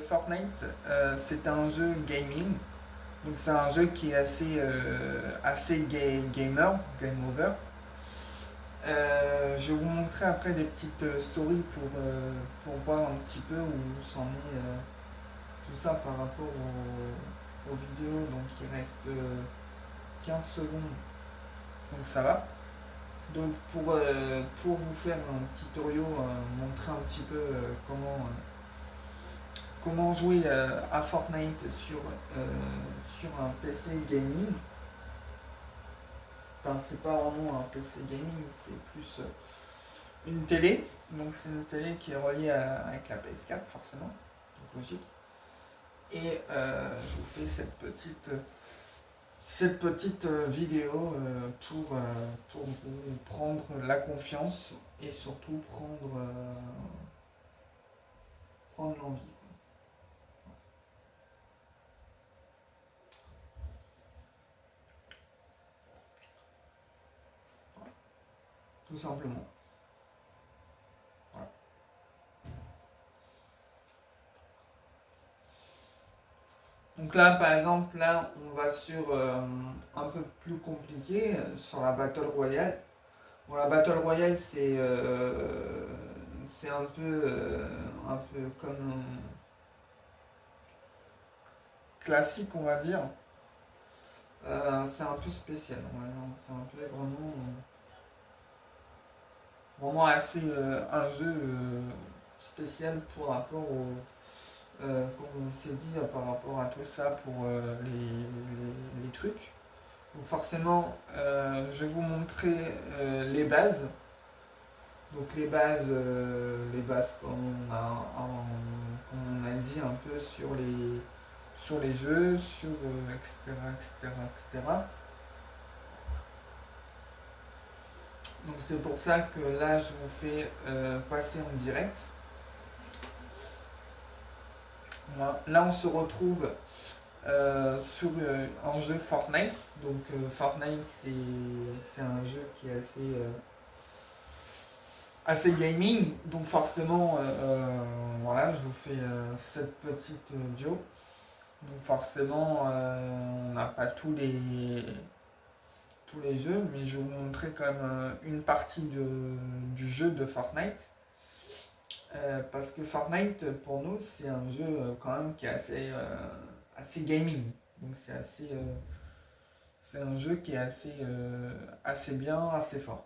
Fortnite, c'est un jeu gaming. Donc c'est un jeu qui est assez gamer, game over. Je vais vous montrer après des petites stories pour voir un petit peu où s'en est tout ça par rapport aux vidéos. Donc il reste 15 secondes, donc ça va. Donc pour vous faire un petit tutoriel, montrer un petit peu comment jouer à Fortnite sur un PC gaming. Enfin, c'est pas vraiment un PC gaming, c'est plus une télé. Donc c'est une télé qui est reliée avec la PS4 forcément, donc logique. Et je vous fais cette petite vidéo pour vous prendre la confiance et surtout prendre l'envie. Tout simplement. Voilà. Donc là, par exemple, là, on va sur un peu plus compliqué, sur la Battle Royale. Bon, la Battle Royale, c'est un peu comme classique, on va dire. C'est un peu spécial, ouais, c'est un peu vraiment assez un jeu spécial pour rapport comme on s'est dit, par rapport à tout ça pour les trucs. Donc forcément, je vais vous montrer les bases. Donc les bases comme on a dit un peu sur les jeux, sur etc., etc., etc. Donc c'est pour ça que là je vous fais passer en direct. Voilà. Là on se retrouve sur un jeu Fortnite. Donc Fortnite c'est un jeu qui est assez gaming. Donc forcément voilà, je vous fais cette petite bio. Donc forcément on n'a pas tous les jeux, mais je vais vous montrer quand même une partie du jeu de Fortnite. Parce que Fortnite, pour nous, c'est un jeu quand même qui est assez gaming. Donc c'est un jeu qui est assez bien, assez fort.